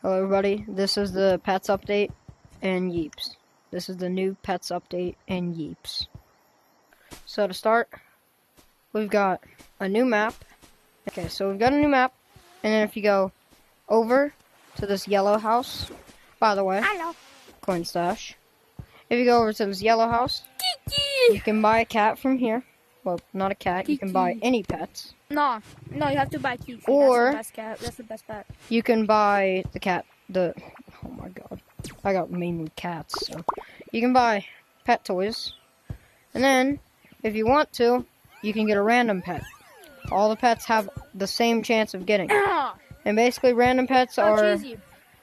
Hello everybody, this is the Pets update and Yeeps. This is the new Pets update and Yeeps. So to start, we've got a new map. Okay, so we've got a new map, and then if you go over to this yellow house, by the way, Hello. coin stash. If you go over to this yellow house, Kiki. you can buy a cat from here. Well, not a cat, you can buy Kiki. any pets. No, you have to buy Kiki. Or- that's the best cat. That's the best pet. You can buy the cat, oh my god, I got mainly cats, so. You can buy pet toys, and then, if you want to, you can get a random pet. All the pets have the same chance of getting it. And basically, random pets are Cheesy.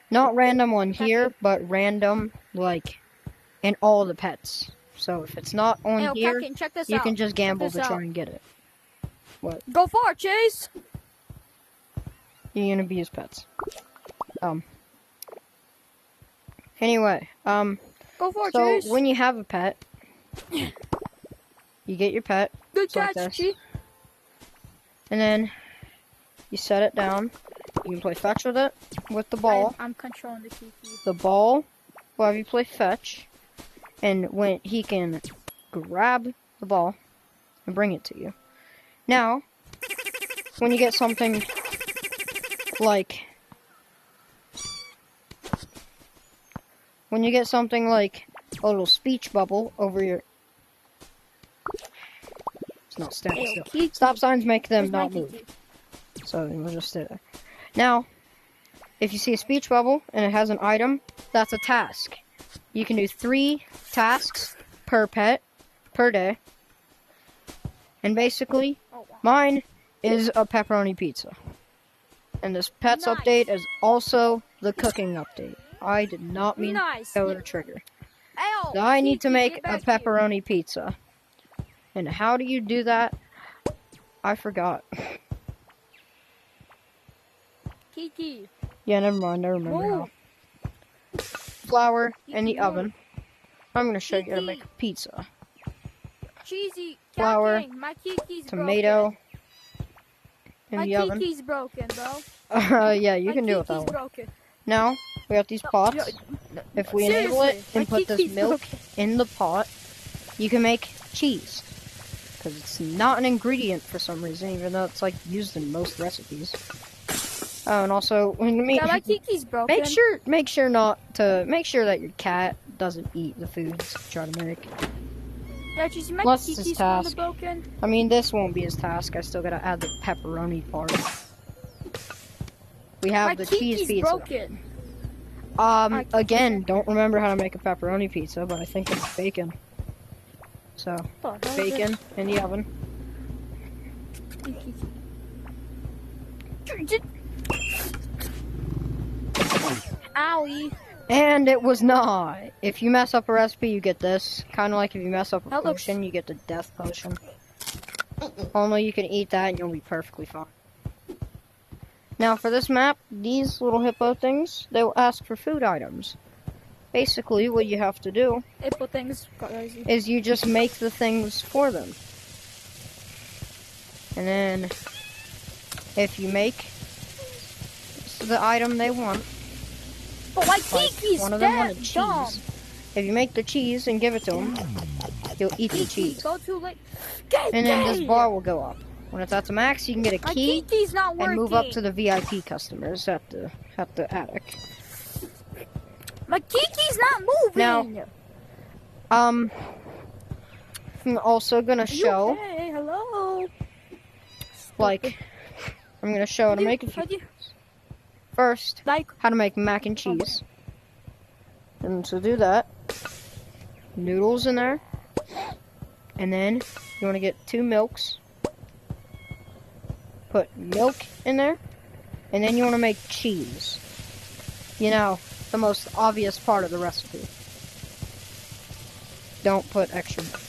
not random on here, but random, like, in all the pets. So if it's not on Hey, here, Captain, check this you out. can just gamble to Check this try out. and get it. What? Go for it, Chase. You're gonna be his pets. Anyway, Go for it, so Chase. when you have a pet, you get your pet, Good just like catch, this. Chi. And then you set it down. You can play fetch with it, with the ball. I'm controlling the Kiki. The ball will have you play fetch, and when he can grab the ball and bring it to you. Now, when you get something like a little speech bubble over your, it's not standing Hey, still. Kiki. Stop signs make them Where's my not move. Kiki? So we'll just stay there. Now, if you see a speech bubble and it has an item, that's a task. You can do 3 tasks per pet per day. And basically, Oh, wow. mine is a pepperoni pizza. And this pets Nice. update is also the cooking update. I did not mean Nice. to go to trigger. Ow, So I need to Kiki, make get a back here. pepperoni pizza. And how do you do that? I forgot. Kiki. Yeah, never mind. I remember how. Move. Flour in the Move. oven. I'm gonna show you how to make Kiki. a pizza. Cheesy. Flour, Captain, my Kiki's Tomato in broken. the My oven. Kiki's broken, bro. Yeah, you My can do it that Kiki's way. broken. Now we got these pots. If we enable it Seriously, and my put this Kiki's milk broken. in the pot, you can make cheese. Because it's not an ingredient for some reason, even though it's like used in most recipes. Oh, and also when you Yeah, my Kiki's broken. make sure that your cat doesn't eat the foods you try to make. Yeah, Cheesy, my Plus this Kiki's task. kinda broken. I mean, this won't be his task. I still gotta add the pepperoni part. We have My the Kiki's cheese pizza. broken. I- Again, don't remember how to make a pepperoni pizza, but I think it's bacon. So, Oh, that was bacon in the oven. Owie. And it was not. If you mess up a recipe, you get this. Kind of like if you mess up a That looks- potion, you get the death potion. Only you can eat that and you'll be perfectly fine. Now for this map, these little hippo things, they will ask for food items. Basically, what you have to do Apple things crazy. is you just make the things for them. And then, if you make the item they want, But my like Kiki's one of them wanted dead. cheese. Dumb. If you make the cheese and give it to him, he'll eat the Kiki, cheese. go too late. Get And then this gay. bar will go up. When it's at the max, you can get a My key Kiki's not working. and move up to the VIP customers at the attic. My Kiki's not moving. Now, I'm also gonna Are you show, okay? Hello. like, I'm gonna show how to make a few. First, Like, how to make mac and cheese. And to do that, noodles in there. And then you want to get 2 milks. Put milk in there. And then you want to make cheese. You know, the most obvious part of the recipe. Don't put extra butter.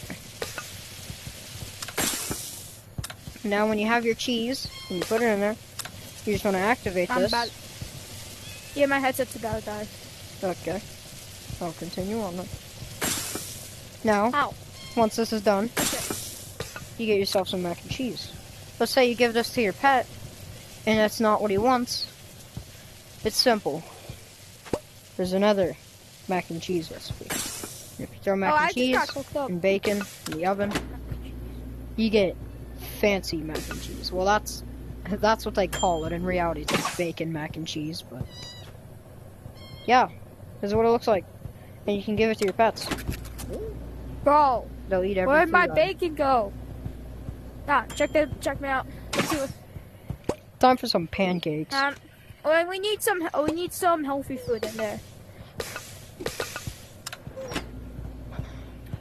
Now when you have your cheese, and you put it in there, you just want to activate I'm this. about. Yeah, my headset's about to die. Okay. I'll continue on then. Now, Ow. once this is done, Okay. you get yourself some mac and cheese. Let's say you give this to your pet, and that's not what he wants. It's simple. there's another mac and cheese recipe. If you throw mac I and just cheese got cooked up. and bacon in the oven, you get fancy mac and cheese. Well, that's what they call it. In reality, it's just bacon mac and cheese, but yeah, this is what it looks like. And you can give it to your pets. Bro, They'll eat every where'd food my item. bacon go? Ah, check me out. Let's see what. Time for some pancakes. Well, we need some healthy food in there.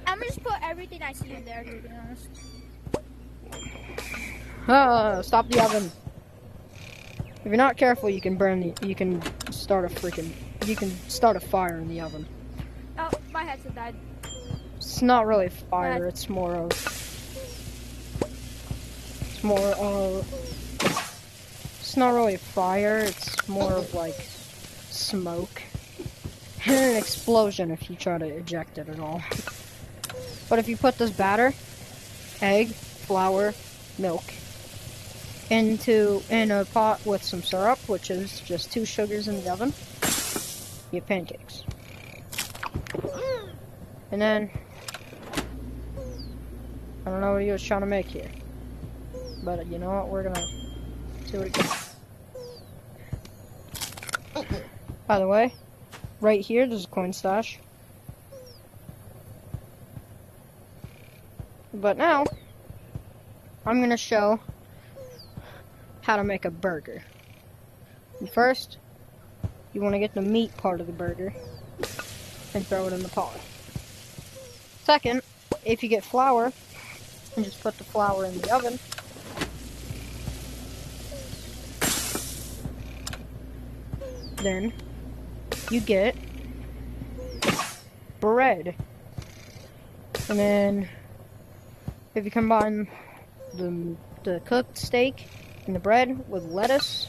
I'm gonna just put everything I see in there, to be honest. Stop the oven. If you're not careful, you can start a fire in the oven. Oh, my headset died. It's not really fire, it's more it's not really fire, it's more of like smoke. And an explosion if you try to eject it at all. But if you put this batter, egg, flour, milk, in a pot with some syrup, which is just 2 sugars in the oven, you get pancakes. And then, I don't know what he was trying to make here, but you know what, we're gonna see what it gets. By the way, right here there's a coin stash. But now, I'm gonna show how to make a burger. And first, you want to get the meat part of the burger and throw it in the pot. Second, if you get flour, and just put the flour in the oven. Then you get bread. And then if you combine the cooked steak and the bread with lettuce,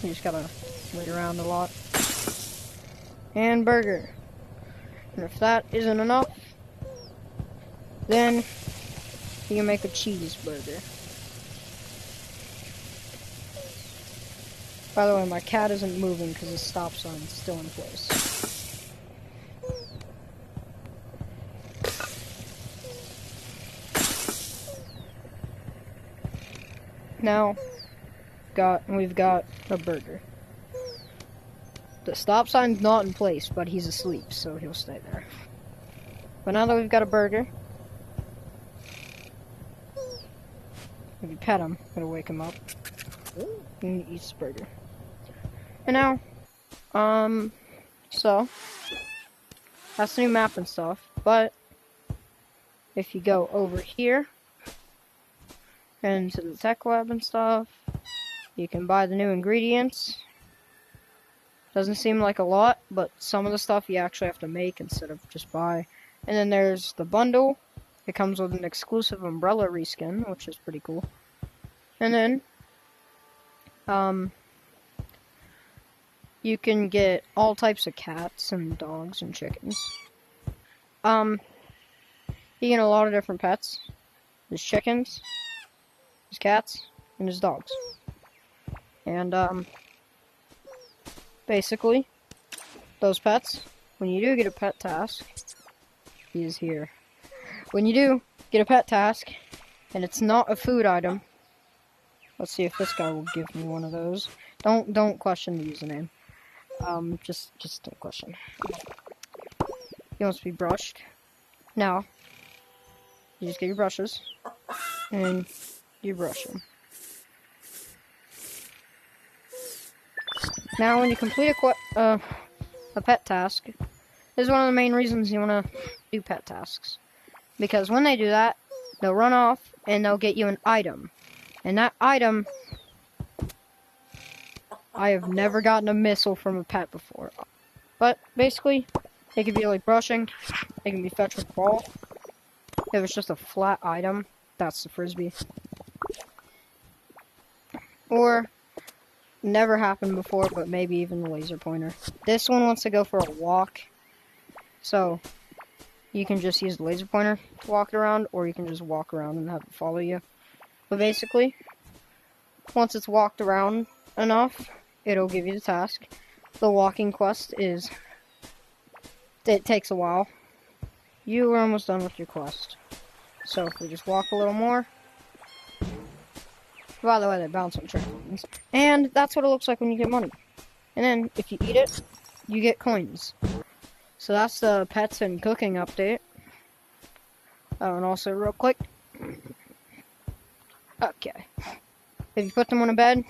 you just gotta wait around a lot. And burger. And if that isn't enough, then you can make a cheeseburger. By the way, my cat isn't moving because the stop sign's still in place. Now, we've got a burger. The stop sign's not in place, but he's asleep, so he'll stay there. But now that we've got a burger, if you pet him, it'll wake him up. And he eats the burger. And now, so, that's the new map and stuff, but if you go over here, and to the tech lab and stuff, you can buy the new ingredients. Doesn't seem like a lot, but some of the stuff you actually have to make instead of just buy. And then there's the bundle. It comes with an exclusive umbrella reskin, which is pretty cool. And then, you can get all types of cats and dogs and chickens. You get a lot of different pets. There's chickens, there's cats, and there's dogs. And, basically, those pets, when you do get a pet task, he is here. When you do get a pet task, and it's not a food item, let's see if this guy will give me one of those. Don't question the username. Just don't question. He wants to be brushed. Now, you just get your brushes, and you brush him. Now, when you complete a pet task, this is one of the main reasons you want to do pet tasks. Because when they do that, they'll run off, and they'll get you an item. And that item, I have never gotten a missile from a pet before. But, basically, it could be like brushing, it can be fetch with ball. If it's just a flat item, that's the frisbee. Or, never happened before, but maybe even the laser pointer. This one wants to go for a walk, so you can just use the laser pointer to walk it around, or you can just walk around and have it follow you. But basically, once it's walked around enough, it'll give you the task. The walking quest is It takes a while. You are almost done with your quest. So if we just walk a little more. By the way, they bounce on trampolines. And that's what it looks like when you get money. And then if you eat it, you get coins. So that's the pets and cooking update. Oh, and also real quick. Okay. If you put them on a bed,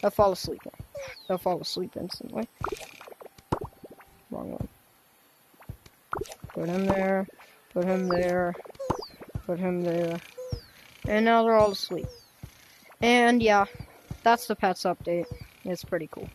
they'll fall asleep. They'll fall asleep instantly. Wrong one. Put him there. Put him there. Put him there. And now they're all asleep. And yeah, that's the pets update. It's pretty cool.